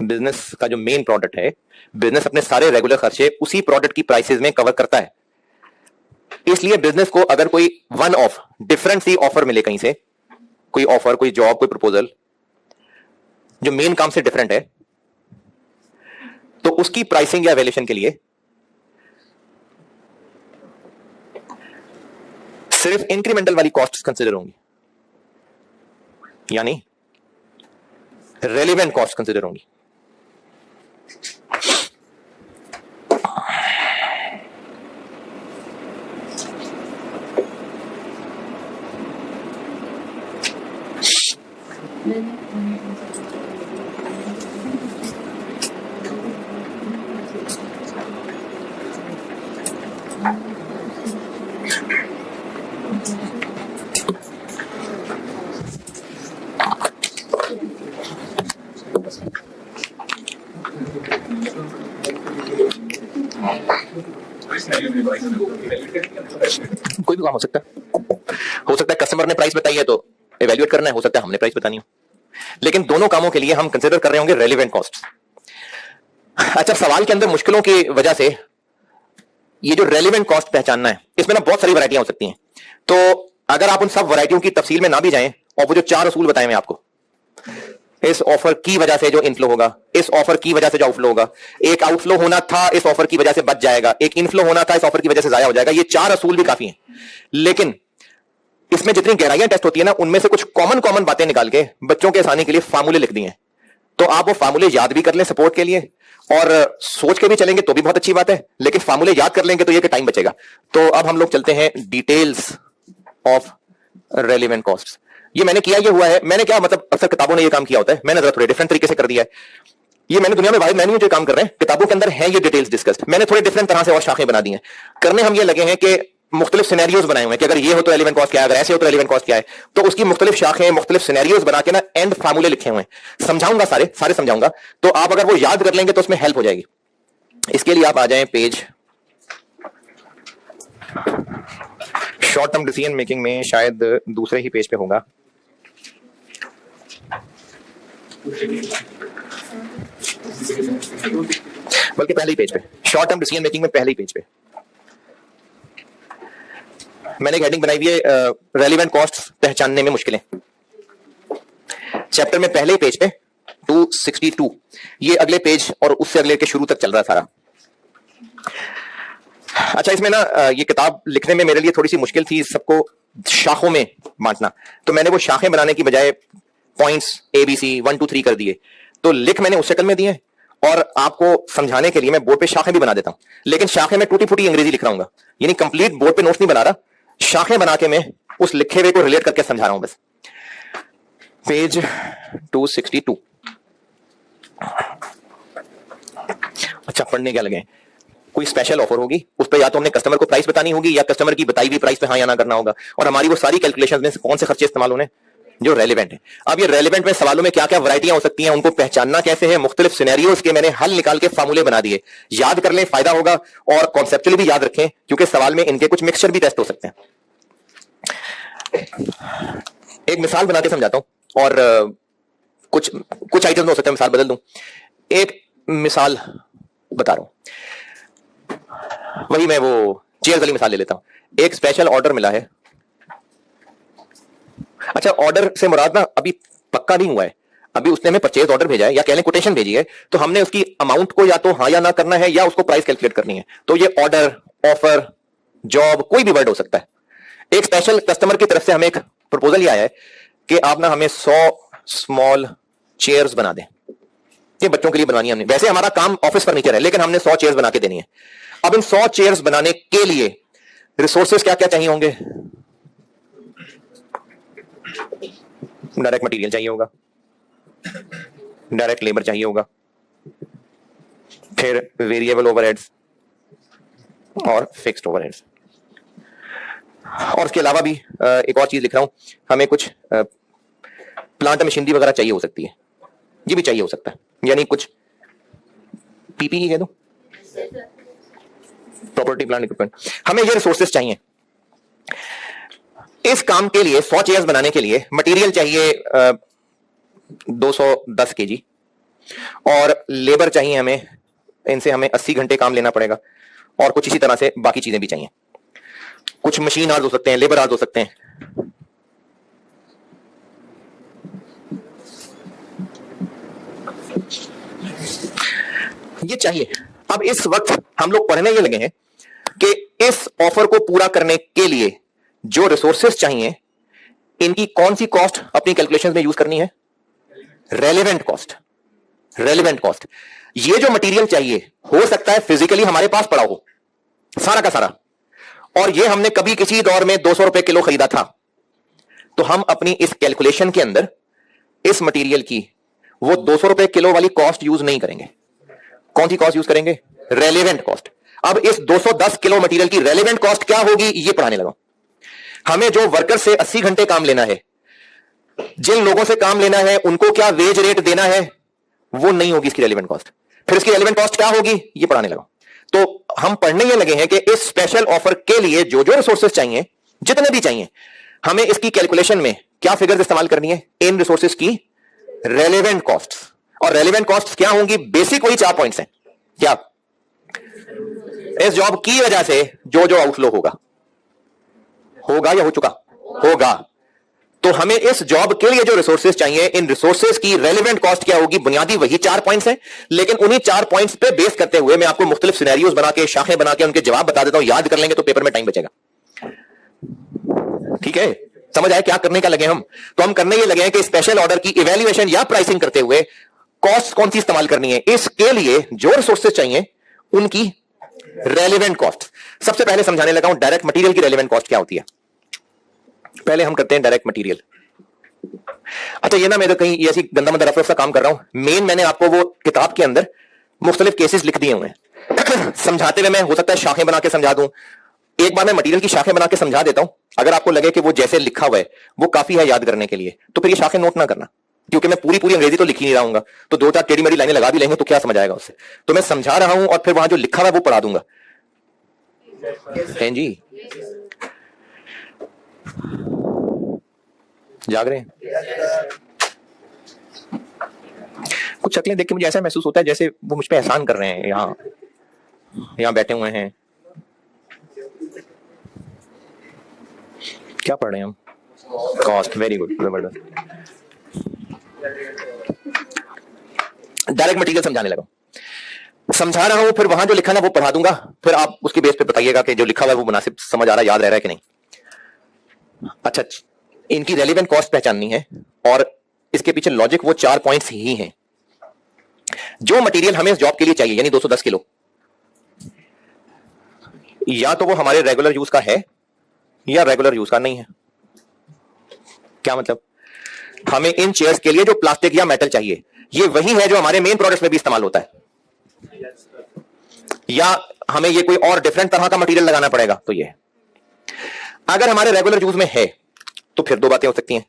बिजनेस का जो मेन प्रोडक्ट है, बिजनेस अपने सारे रेगुलर खर्चे उसी प्रोडक्ट की प्राइसेस में कवर करता है। इसलिए बिजनेस को अगर कोई वन ऑफ डिफरेंट सी ऑफर मिले कहीं से, कोई ऑफर, कोई जॉब, कोई प्रपोजल जो मेन काम से डिफरेंट है, तो उसकी प्राइसिंग या वैल्यूएशन के लिए सिर्फ इंक्रीमेंटल वाली कॉस्ट कंसीडर होंगी, यानी रेलेवेंट कॉस्ट कंसीडर होंगी। कोई भी काम हो सकता है कस्टमर ने प्राइस बताई है तो एवेल्युएट करना है, हो सकता है हमने प्राइस बतानी हो, लेकिन दोनों कामों के लिए हम कंसीडर कर रहे होंगे रेलिवेंट कॉस्ट। अच्छा, सवाल के अंदर मुश्किलों की वजह से ये जो रेलिवेंट कॉस्ट पहचानना है, इसमें ना बहुत सारी वैरायटियां हो सकती हैं। तो अगर आप उन सब वैरायटियों की तफसील में ना भी जाएं, और वो जो 4 असूल बताए मैं आपको, इस ऑफर की वजह से जो इनफ्लो होगा, इस ऑफर की वजह से जो आउटफ्लो होगा, एक आउटफ्लो होना था इस ऑफर की वजह से बच जाएगा, एक इनफ्लो होना था इस ऑफर की वजह से जाया हो जाएगा, ये 4 असूल भी काफी हैं। लेकिन इसमें जितनी गहराइयां टेस्ट होती है ना, उनमें से कुछ कॉमन बातें निकाल के बच्चों के आसानी के लिए फार्मूले लिख दिए हैं। तो आप वो फार्मूले याद भी कर लें सपोर्ट के लिए, और सोच के भी चलेंगे तो भी बहुत अच्छी बात है, लेकिन फार्मूले याद कर लेंगे तो ये कि टाइम बचेगा। तो अब हम लोग चलते हैं डिटेल्स ऑफ रेलिवेंट कॉस्ट। ये मैंने किया, ये हुआ है, मैंने क्या मतलब अक्सर किताबों ने ये काम किया होता है, मैंने जरा थोड़े डिफरेंट तरीके से कर दिया है। ये मैंने दुनिया में वाहिद मैंने जो काम कर रहे हैं, किताबों के अंदर है ये डिटेल्स डिस्कस्ड, मैंने थोड़े डिफरेंट तरह से और शाखें बना दी हैं। करने हम ये लगे हैं कि मुख्तलिफ सिनेरियोज बनाए हुए हैं कि अगर ये हो तो रेलिवेंट कॉस्ट क्या है, अगर ऐसे हो तो रेलिवेंट कॉस्ट क्या है, तो उसकी मुख्तलिफ शाखें, मुख्तलिफ सिनेरियोज बना के ना एंड फार्मूले लिखे हुए हैं। समझाऊंगा, सारे समझाऊंगा, तो आप अगर वो याद कर लेंगे तो उसमें हेल्प हो जाएगी। इसके लिए आप आ जाएं page, short term decision making में शायद दूसरे ही पेज पे होगा, बल्कि पहले ही पेज पे, शॉर्ट टर्म डिसीजन मेकिंग में पहले ही पेज पे मैंने एक हेडिंग बनाई हुई है, रेलिवेंट कॉस्ट पहचानने में मुश्किलें। चैप्टर में पहले ही पेज पे 262, ये अगले पेज और उससे अगले के शुरू तक चल रहा सारा। अच्छा, इसमें ना ये किताब लिखने में मेरे लिए थोड़ी सी मुश्किल थी सबको शाखों में बांटना, तो मैंने वो शाखें बनाने की बजाय पॉइंट्स ABC 1 2 3 कर दिए। तो लिख मैंने उस शक्ल में दिए, और आपको समझाने के लिए मैं बोर्ड पे शाखें भी बना देता हूं, लेकिन शाखें में टूटी फूटी अंग्रेजी लिख रहा हूं, यानी कंप्लीट बोर्ड पे नोट्स नहीं बना रहा, शाखें बना के मैं उस लिखे हुए को रिलेट करके समझा रहा हूं बस। पेज 262। अच्छा, पढ़ने क्या लगे, कोई स्पेशल ऑफर होगी, उस पर या तो हमने कस्टमर को प्राइस बतानी होगी या कस्टमर की बताई हुई प्राइस पे हाँ या ना करना होगा, और हमारी वो सारी कैलकुलेशंस में से कौन से खर्चे इस्तेमाल होने जो रेलिवेंट है। अब ये रेलिवेंट में सवालों में क्या क्या वैरायटियां हो सकती हैं, उनको पहचानना कैसे है, मुख्तलिफ सिनेरियोज के मैंने हल निकाल के फार्मूले बना दिए, याद कर लें फायदा होगा, और कॉन्सेप्चुअली भी याद रखें क्योंकि सवाल में इनके कुछ मिक्सचर भी टेस्ट हो सकते हैं। एक मिसाल बना के समझाता हूं, और कुछ आइटम हो सकते हैं मिसाल बदल दूं। एक मिसाल बता रहा हूं, वही मैं वो चेयर्स वाली मिसाल ले लेता हूं। एक स्पेशल ऑर्डर मिला है। अच्छा, ऑर्डर से मुराद ना अभी पक्का नहीं हुआ है, अभी उसने हमें परचेज ऑर्डर भेजा है या कह लें कोटेशन भेजी है, तो हमने उसकी अमाउंट को या तो हाँ या ना करना है या उसको प्राइस कैलकुलेट करनी है। तो ये ऑर्डर, ऑफर, जॉब, कोई भी वर्ड हो सकता है। एक स्पेशल कस्टमर की तरफ से हमें एक प्रपोजल ये आया है कि आप ना हमें 100 स्मॉल चेयर्स बना दें, ये बच्चों के लिए बनवानी है हमने। वैसे हमारा काम ऑफिस फर्नीचर है, लेकिन हमने 100 चेयर्स बना के देनी है। अब इन 100 चेयर्स बनाने के लिए रिसोर्सेज क्या क्या चाहिए होंगे? डायरेक्ट मटेरियल चाहिए होगा, डायरेक्ट लेबर चाहिए होगा, फिर वेरिएबल ओवरहेड्स और फिक्स्ड ओवरहेड्स, और उसके अलावा भी एक और चीज लिख रहा हूं, हमें कुछ प्लांट मशीनरी वगैरह चाहिए हो सकती है, ये भी चाहिए हो सकता है, यानी कुछ पीपीई कह दो, प्रॉपर्टी प्लांट इक्विपमेंट, हमें ये रिसोर्सेज चाहिए। इस काम के लिए 100 चेयर्स बनाने के लिए मटेरियल चाहिए 210 केजी, और लेबर चाहिए हमें, इनसे हमें 80 घंटे काम लेना पड़ेगा, और कुछ इसी तरह से बाकी चीजें भी चाहिए। कुछ मशीन आर्स हो सकते हैं, लेबर आर्स हो सकते हैं। ये चाहिए। अब इस वक्त हम लोग पढ़ने ये लगे हैं कि इस ऑफर को पूरा करने के लिए जो रिसोर्सेस चाहिए, इनकी कौन सी कॉस्ट अपनी कैलकुलेशंस में यूज करनी है? Relevant cost. रेलेवेंट कॉस्ट, ये जो मटेरियल चाहिए हो सकता है फिजिकली हमारे पास पड़ा हो सारा का सारा, और ये हमने कभी किसी दौर में 200 रुपए किलो खरीदा था, तो हम अपनी इस कैलकुलेशन के अंदर इस मटेरियल की वो 200 रुपए किलो वाली कॉस्ट यूज नहीं करेंगे। कौन सी कॉस्ट यूज करेंगे? Relevant cost. अब इस 210 किलो मटेरियल की रेलेवेंट कॉस्ट क्या होगी, ये पढ़ाने लगा। हमें जो वर्कर से 80 घंटे काम लेना है, जिन लोगों से काम लेना है, उनको क्या वेज रेट देना है, वो नहीं होगी इसकी रेलेवेंट कॉस्ट। फिर इसकी रेलेवेंट कॉस्ट क्या होगी, ये पढ़ाने लगा। तो हम पढ़ने ये लगे हैं कि इस स्पेशल ऑफर के लिए जो जो रिसोर्सेज चाहिए, जितने भी चाहिए, हमें इसकी कैलकुलेशन में क्या फिगर्स इस्तेमाल करनी है? इन रिसोर्सेज की रेलेवेंट कॉस्ट। और रेलेवेंट कॉस्ट क्या होंगी? बेसिक वही 4 पॉइंट्स हैं। क्या? इस जॉब की वजह से जो जो आउटफ्लो होगा या हो चुका होगा, तो हमें इस जॉब के लिए जो रिसोर्सेज चाहिए, इन रिसोर्सेज की रेलेवेंट कॉस्ट क्या होगी? बुनियादी वही 4 पॉइंट्स हैं, लेकिन उन्हीं 4 पॉइंट्स पे बेस करते हुए मैं आपको मुख्तलिफ सिनेरियोज बना के, शाखें बना के उनके जवाब बता देता हूं। याद कर लेंगे तो पेपर में टाइम बचेगा। ठीक है, समझ आए क्या करने का लगे हम? तो हम करने ये लगे हैं कि स्पेशल ऑर्डर की इवैल्यूएशन या प्राइसिंग करते हुए कॉस्ट कौन सी इस्तेमाल करनी है। इसके लिए जो रिसोर्सेज चाहिए उनकी रेलेवेंट कॉस्ट। सबसे पहले समझाने लगा हूं डायरेक्ट मटेरियल की रेलेवेंट कॉस्ट क्या होती है। पहले हम करते हैं डायरेक्ट मटेरियल। अच्छा, ये ना मैं तो कहीं ऐसी गंदा मंदा रफ सा काम कर रहा हूं। मेन मैंने आपको वो किताब के अंदर मुख्तलिफ केसेस लिख दिए हुए हैं। समझाते हुए मैं हो सकता है शाखें बना के समझा दूं। एक बार मैं मटेरियल की शाखें बना के समझा देता हूं। अगर आपको लगे कि वो जैसे लिखा हुआ है वो काफी है याद करने के लिए, तो फिर ये शाखें नोट ना करना, क्योंकि मैं पूरी अंग्रेजी तो लिख ही नहीं रहा हूंगा। तो 2-4 टेढ़ी मेढ़ी लाइनें लगा भी लेंगे तो क्या समझ आएगा उससे। तो मैं समझा रहा हूं और फिर वहां जो लिखा हुआ है वो पढ़ा दूंगा। हैं जी, जाग रहे हैं? कुछ शक्लें देख के मुझे ऐसा महसूस होता है जैसे वो मुझ पे एहसान कर रहे हैं। यहां बैठे हुए हैं। क्या पढ़ रहे हैं हम? कॉस्ट। वेरी गुड, जबरदस्त। डायरेक्ट मटेरियल समझाने लगा, समझा रहा हूं, फिर वहां जो लिखा ना वो पढ़ा दूंगा। फिर आप उसके बेस पे बताइएगा कि जो लिखा हुआ है वो मुनासिब समझ आ रहा है, याद रह रहा है कि नहीं। अच्छा, इनकी रेलेवेंट कॉस्ट पहचाननी है और इसके पीछे लॉजिक वो 4 पॉइंट्स ही हैं। जो मटेरियल हमें इस जॉब के लिए चाहिए, यानी 210 किलो, या तो वो हमारे रेगुलर यूज का है या रेगुलर यूज का नहीं है। क्या मतलब? हमें इन चेयर्स के लिए जो प्लास्टिक या मेटल चाहिए, ये वही है जो हमारे मेन प्रोडक्ट्स में भी इस्तेमाल होता है, या हमें ये कोई और डिफरेंट तरह का मटेरियल लगाना पड़ेगा? तो ये अगर हमारे रेगुलर यूज में है तो फिर 2 बातें हो सकती हैं।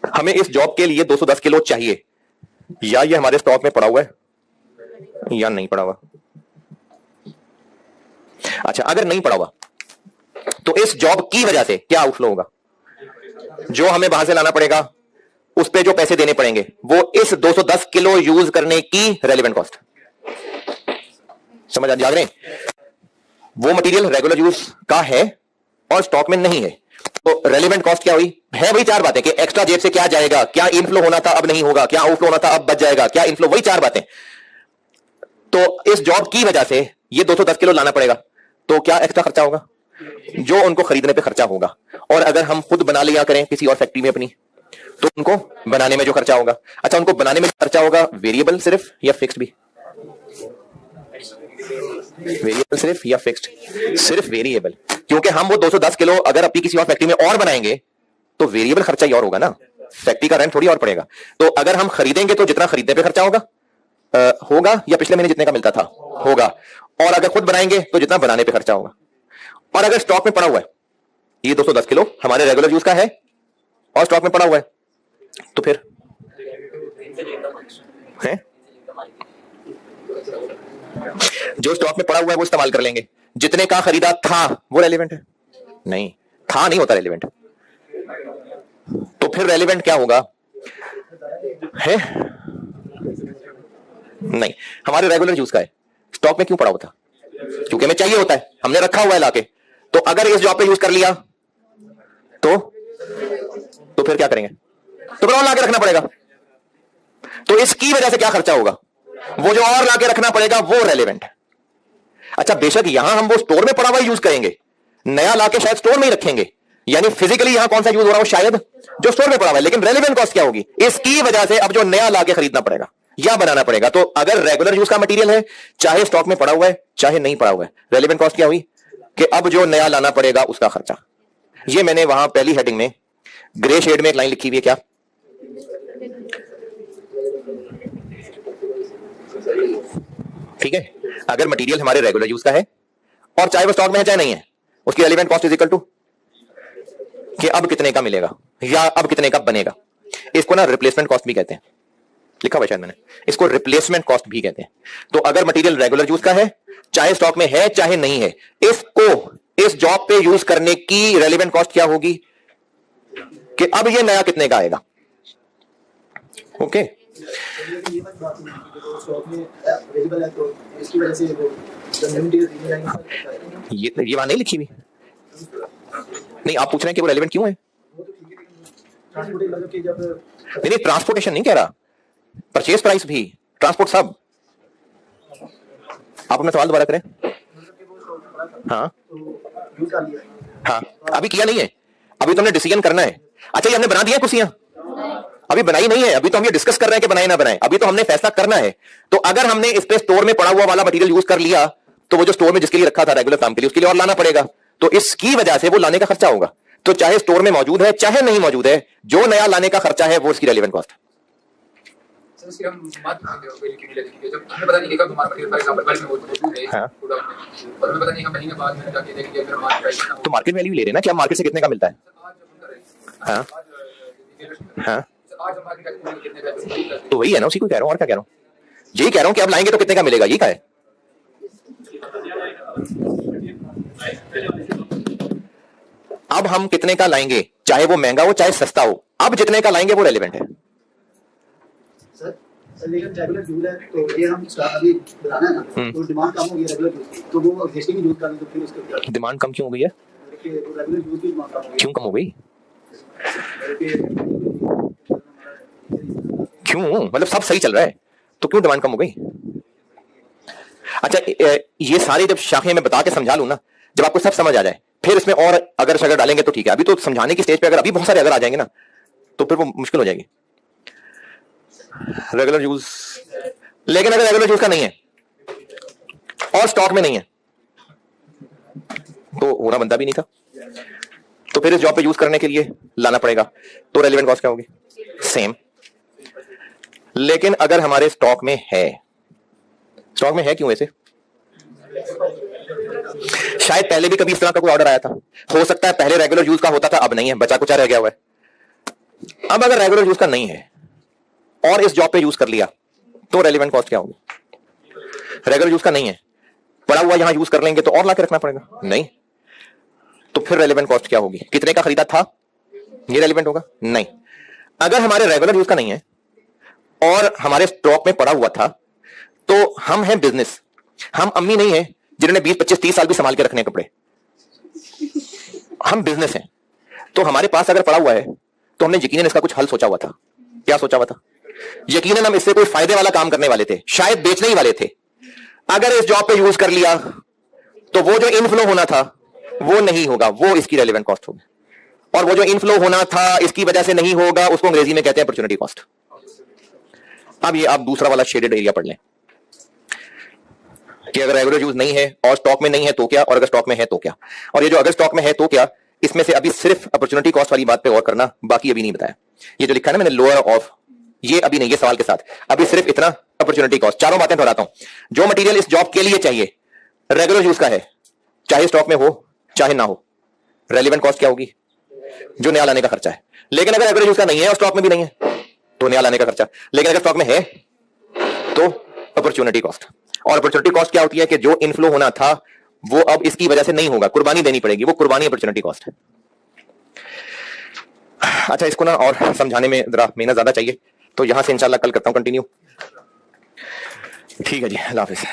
हमें इस जॉब के लिए 210 किलो चाहिए, या ये हमारे स्टॉक में पड़ा हुआ है या नहीं पड़ा हुआ। अच्छा, अगर नहीं पड़ा हुआ तो इस जॉब की वजह से क्या आउटफ्लो होगा? जो हमें बाहर से लाना पड़ेगा, उस पे जो पैसे देने पड़ेंगे, वो इस 210 किलो यूज करने की रेलेवेंट कॉस्ट। समझ आ रहे हैं? वो मटेरियल रेगुलर यूज का है और स्टॉक में नहीं है, तो रेलेवेंट कॉस्ट क्या हुई? है वही 4 बातें कि एक्स्ट्रा जेब से क्या जाएगा, क्या इनफ्लो होना था अब नहीं होगा, क्या आउटफ्लो होना था अब बच जाएगा, क्या इनफ्लो, वही 4 बातें। तो इस जॉब की वजह से ये 210 किलो लाना पड़ेगा, तो क्या एक्स्ट्रा खर्चा होगा? जो उनको खरीदने पे खर्चा होगा। और अगर हम खुद बना लिया करें किसी और फैक्ट्री में अपनी, तो उनको बनाने में जो खर्चा होगा। अच्छा, उनको बनाने में खर्चा होगा वेरिएबल सिर्फ या फिक्स्ड भी? वेरिएबल सिर्फ या फिक्स्ड? सिर्फ वेरिएबल, क्योंकि हम वो 210 किलो अगर अपनी किसी और फैक्ट्री में और बनाएंगे तो वेरिएबल खर्चा ही और होगा ना, फैक्ट्री का रेंट थोड़ी और पड़ेगा। तो अगर हम खरीदेंगे तो जितना खरीदने पे खर्चा होगा या पिछले महीने जितने का मिलता था होगा, और अगर खुद बनाएंगे तो जितना बनाने पे खर्चा होगा। और अगर स्टॉक में पड़ा हुआ है, ये 210 किलो हमारे रेगुलर यूज का है और स्टॉक में पड़ा हुआ है, तो फिर है जो स्टॉक में पड़ा हुआ है वो इस्तेमाल कर लेंगे। जितने का खरीदा था वो रेलेवेंट है? नहीं, था नहीं होता रेलेवेंट। तो फिर रेलेवेंट क्या होगा? है नहीं, हमारे रेगुलर यूज का है, स्टॉक में क्यों पड़ा हुआ था? क्योंकि हमें चाहिए होता है, हमने रखा हुआ है लाके। तो अगर इस जॉब पे यूज कर लिया तो फिर क्या करेंगे? तो फिर और लाके रखना पड़ेगा। तो इसकी वजह से क्या खर्चा होगा? वो जो और लाके रखना पड़ेगा वो रेलेवेंट है। अच्छा, बेशक यहां हम वो स्टोर में पड़ा हुआ यूज करेंगे, नया लाके शायद स्टोर में ही रखेंगे, यानी फिजिकली यहां कौन सा यूज हो रहा हो? शायद जो स्टोर में पड़ा हुआ है। लेकिन रेलेवेंट कॉस्ट क्या होगी? इसकी वजह से अब जो नया लाके खरीदना पड़ेगा या बनाना पड़ेगा। तो अगर रेगुलर यूज का मटेरियल है, चाहे स्टॉक में पड़ा हुआ है चाहे नहीं पड़ा हुआ है, रेलेवेंट कॉस्ट क्या हुई? कि अब जो नया लाना पड़ेगा उसका खर्चा। ये मैंने वहां पहली हेडिंग में ग्रे शेड में एक लाइन लिखी हुई है, क्या? ठीक है, अगर मटेरियल हमारे रेगुलर यूज का है और चाहे वो स्टॉक में है चाहे नहीं है, उसकी relevant cost is equal to कि अब कितने का मिलेगा या अब कितने का बनेगा। इसको ना रिप्लेसमेंट कॉस्ट भी कहते हैं। लिखा हुआ शायद मैंने, इसको रिप्लेसमेंट कॉस्ट भी कहते हैं। तो अगर मटेरियल रेगुलर यूज का है, चाहे स्टॉक में है चाहे नहीं है, इसको इस जॉब पे यूज करने की रेलेवेंट कॉस्ट क्या होगी कि अब ये नया कितने का आएगा। ओके ये वहां नहीं लिखी हुई। नहीं, आप पूछ रहे हैं कि वो रेलेवेंट क्यों है? नहीं, ट्रांसपोर्टेशन नहीं कह रहा, परचेज प्राइस भी, ट्रांसपोर्ट सब। आप अपना सवाल दोबारा करें। हाँ हाँ, अभी किया नहीं है, अभी तो हमने डिसीजन करना है। अच्छा, ये हमने बना दिया कुर्सियां? अभी बनाई नहीं है, अभी तो हम ये डिस्कस कर रहे हैं कि बनाए ना बनाए, अभी तो हमने फैसला करना है। तो अगर हमने इस पे स्टोर में पड़ा हुआ वाला मटेरियल यूज कर लिया, तो वो जो स्टोर में जिसके लिए रखा था रेगुलर काम के लिए, उसके लिए और लाना पड़ेगा। तो इसकी वजह से वो लाने का खर्चा होगा। तो चाहे स्टोर में मौजूद है चाहे नहीं मौजूद है, जो नया लाने का खर्चा है वो इसकी रेलेवेंट कॉस्ट है। तो मार्केट वैल्यू ले रहे ना कि हम मार्केट से कितने का मिलता है। हाँ हाँ, तो वही है ना, उसी को कह रहा हूँ, और क्या कह रहा हूँ, यही कह रहा हूँ कि अब लाएंगे तो कितने का मिलेगा, यही का है। अब हम कितने का लाएंगे, चाहे वो महंगा हो चाहे सस्ता हो, अब जितने का लाएंगे वो रेलेवेंट है। लेकिन रेगुलर यूज है तो ये हम अभी बनाना है ना, तो डिमांड कम हो गई रेगुलर यूज, तो वो एग्जिस्टिंग यूज करने तो फिर उसके डिमांड कम क्यों हो गई है? रेगुलर यूज की डिमांड कम हो गई। क्यों कम हो गई? क्यों, मतलब सब सही चल रहा है तो क्यों डिमांड कम हो गई? अच्छा, ये सारी जब शाखें मैं बता के समझा लूं ना, जब आपको सब समझ आ जाए, फिर इसमें और अगर शगर डालेंगे तो ठीक है। अभी तो समझाने की स्टेज पे अगर अभी बहुत सारे अगर आ जाएंगे ना, तो फिर वो मुश्किल हो जाएगी। रेगुलर यूज, लेकिन अगर रेगुलर यूज का नहीं है और स्टॉक में नहीं है तो होना बनता भी नहीं था, तो फिर इस जॉब पे यूज करने के लिए लाना पड़ेगा। तो रेलेवेंट कॉस्ट क्या होगी? सेम। लेकिन अगर हमारे स्टॉक में है, स्टॉक में है क्यों ऐसे? शायद पहले भी कभी इस तरह का कोई ऑर्डर आया था, हो सकता है पहले रेगुलर यूज का होता था, अब नहीं है, बचा कुचा रह गया हुआ है। अब अगर रेगुलर यूज का नहीं है और इस जॉब पे यूज कर लिया, तो रेलेवेंट कॉस्ट क्या होगी? रेगुलर यूज का नहीं है, पड़ा हुआ यहां यूज कर लेंगे तो और लाके रखना पड़ेगा, नहीं, तो फिर रेलेवेंट कॉस्ट क्या होगी? कितने का खरीदा था, ये रेलेवेंट होगा? नहीं। अगर हमारे रेगुलर यूज का नहीं है और हमारे स्टॉक में पड़ा हुआ था, तो हम हैं बिजनेस, हम अम्मी नहीं है जिन्होंने 20 25 30 साल भी संभाल के रखने कपड़े, हम बिजनेस हैं। तो हमारे पास अगर पड़ा हुआ है तो हमने यकीनन इसका कुछ हल सोचा हुआ था। क्या सोचा हुआ था? यकीनन हम इससे कोई फायदे वाला काम करने वाले थे, शायद बेचने ही वाले थे। अगर इस जॉब पे यूज कर लिया तो वो जो इनफ्लो होना था वो नहीं होगा, वो इसकी रेलेवेंट कॉस्ट होगी। और वो जो इनफ्लो होना था इसकी वजह से नहीं होगा, उसको अंग्रेजी में कहते हैं अपॉर्चुनिटी कॉस्ट। अब ये आप दूसरा वाला शेडेड एरिया पढ़ लें कि अगर रेगुलर यूज नहीं है और स्टॉक में नहीं है तो क्या, और अगर स्टॉक में है तो क्या। और ये जो अगर स्टॉक में है तो क्या, इसमें से अभी सिर्फ अपॉर्चुनिटी कॉस्ट वाली बात पे और करना, बाकी अभी नहीं बताया। ये जो लिखा है ना मैंने लोअर ऑफ, ये अभी नहीं, ये सवाल के साथ अभी सिर्फ इतना अपॉर्चुनिटी कॉस्ट। चारों बातें दोहराता हूं। जो मटेरियल इस जॉब के लिए चाहिए रेगुलर यूज का है, चाहे स्टॉक में हो चाहे ना हो, रेलेवेंट कॉस्ट क्या होगी? जो नया लाने का खर्चा है। लेकिन अगर रेगुलर यूज का नहीं है और स्टॉक में भी नहीं है तो नया लाने का खर्चा। लेकिन अगर स्टॉक में है तो अपॉर्चुनिटी कॉस्ट। और अपॉर्चुनिटी कॉस्ट क्या होती है कि जो इनफ्लो होना था वो अब इसकी वजह से नहीं होगा, कुर्बानी देनी पड़ेगी, वो कुर्बानी अपॉर्चुनिटी कॉस्ट है। अच्छा, इसको ना और समझाने में जरा मेहनत ज्यादा चाहिए, तो यहां से इंशाल्लाह कल करता हूं कंटिन्यू। ठीक है जी, अल्लाह हाफिज।